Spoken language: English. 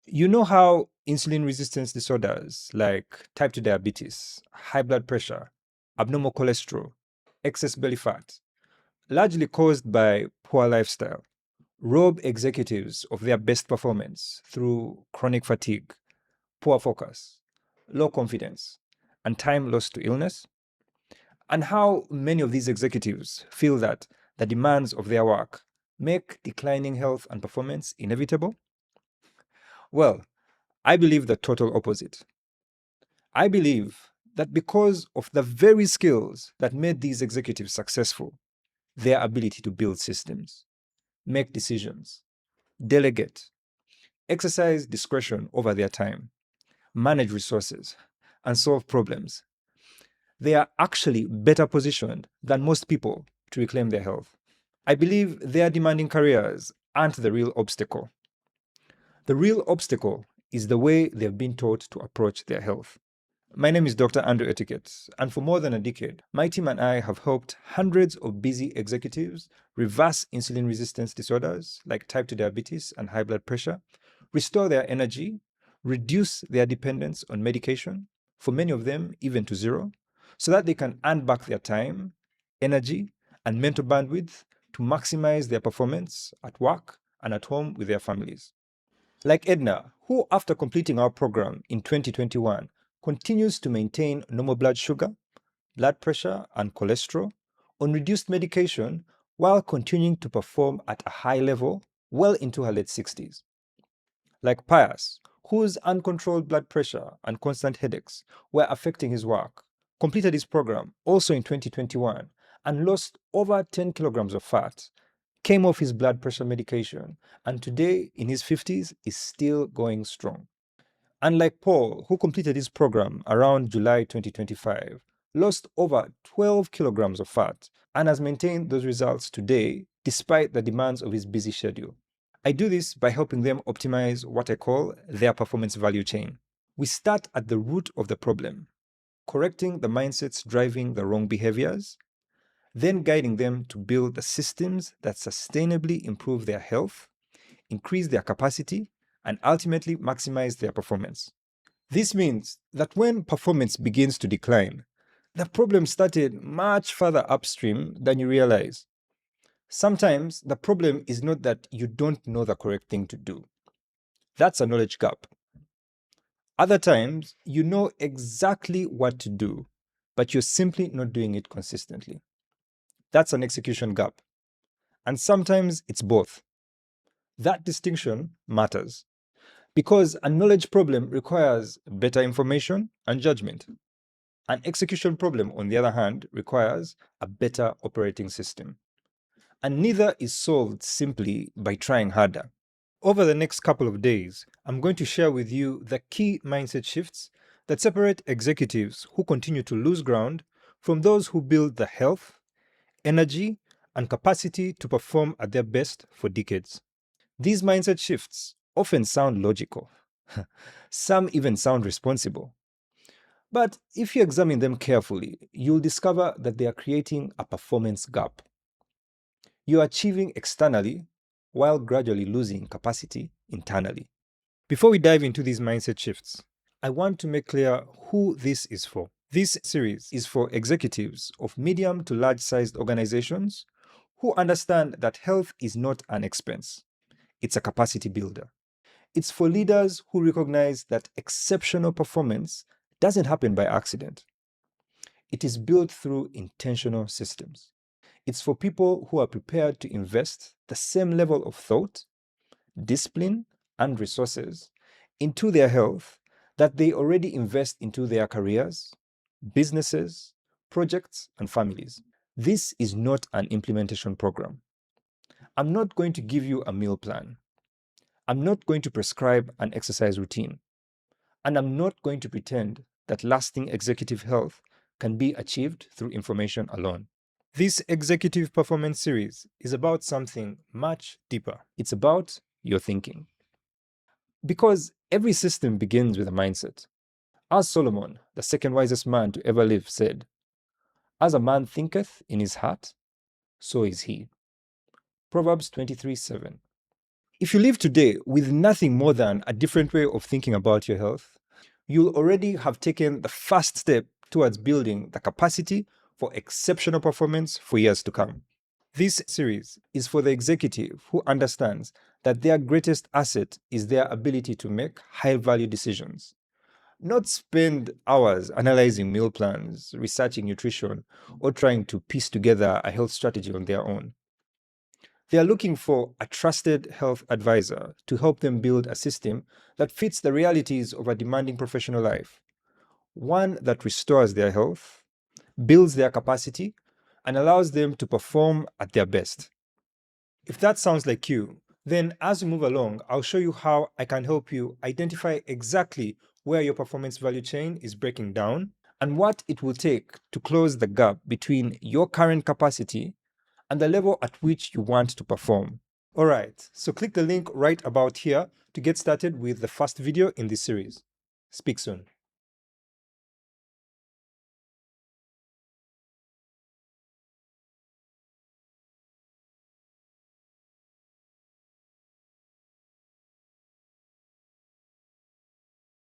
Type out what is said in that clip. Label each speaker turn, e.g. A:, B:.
A: You know how insulin resistance disorders like type 2 diabetes, high blood pressure, abnormal cholesterol, excess belly fat, largely caused by poor lifestyle, rob executives of their best performance through chronic fatigue, poor focus, low confidence, and time lost to illness? And how many of these executives feel that the demands of their work make declining health and performance inevitable? Well, I believe the total opposite. I believe that because of the very skills that made these executives successful, their ability to build systems, make decisions, delegate, exercise discretion over their time, manage resources, and solve problems, they are actually better positioned than most people to reclaim their health. I believe their demanding careers aren't the real obstacle. The real obstacle is the way they've been taught to approach their health. My name is Dr. Etuket, and for more than a decade, my team and I have helped hundreds of busy executives reverse insulin resistance disorders like type 2 diabetes and high blood pressure, restore their energy, reduce their dependence on medication, for many of them even to zero, so that they can earn back their time, energy, and mental bandwidth to maximize their performance at work and at home with their families. Like Edna, who after completing our program in 2021 continues to maintain normal blood sugar, blood pressure, and cholesterol on reduced medication while continuing to perform at a high level well into her late 60s. Like Pius, whose uncontrolled blood pressure and constant headaches were affecting his work, completed his program also in 2021 and lost over 10 kilograms of fat, came off his blood pressure medication, and today in his 50s is still going strong. Unlike Paul, who completed his program around July 2025, lost over 12 kilograms of fat, and has maintained those results today despite the demands of his busy schedule. I do this by helping them optimize what I call their performance value chain. We start at the root of the problem, correcting the mindsets driving the wrong behaviors, then guiding them to build the systems that sustainably improve their health, increase their capacity, and ultimately maximize their performance. This means that when performance begins to decline, the problem started much further upstream than you realize. Sometimes the problem is not that you don't know the correct thing to do. That's a knowledge gap. Other times, you know exactly what to do, but you're simply not doing it consistently. That's an execution gap. And sometimes it's both. That distinction matters because a knowledge problem requires better information and judgment. An execution problem, on the other hand, requires a better operating system. And neither is solved simply by trying harder. Over the next couple of days, I'm going to share with you the key mindset shifts that separate executives who continue to lose ground from those who build the health, energy, and capacity to perform at their best for decades. These mindset shifts often sound logical. Some even sound responsible. But if you examine them carefully, you'll discover that they are creating a performance gap. You're achieving externally while gradually losing capacity internally. Before we dive into these mindset shifts, I want to make clear who this is for. This series is for executives of medium to large-sized organizations who understand that health is not an expense. It's a capacity builder. It's for leaders who recognize that exceptional performance doesn't happen by accident. It is built through intentional systems. It's for people who are prepared to invest the same level of thought, discipline, and resources into their health that they already invest into their careers, businesses, projects, and families. This is not an implementation program. I'm not going to give you a meal plan. I'm not going to prescribe an exercise routine. And I'm not going to pretend that lasting executive health can be achieved through information alone. This executive performance series is about something much deeper. It's about your thinking. Because every system begins with a mindset. As Solomon, the second wisest man to ever live, said, "As a man thinketh in his heart, so is he." Proverbs 23:7. If you live today with nothing more than a different way of thinking about your health, you'll already have taken the first step towards building the capacity for exceptional performance for years to come. This series is for the executive who understands that their greatest asset is their ability to make high-value decisions, not spend hours analyzing meal plans, researching nutrition, or trying to piece together a health strategy on their own. They are looking for a trusted health advisor to help them build a system that fits the realities of a demanding professional life, one that restores their health, builds their capacity, and allows them to perform at their best. If that sounds like you, then as we move along, I'll show you how I can help you identify exactly where your performance value chain is breaking down and what it will take to close the gap between your current capacity and the level at which you want to perform. All right, so click the link right about here to get started with the first video in this series. Speak soon.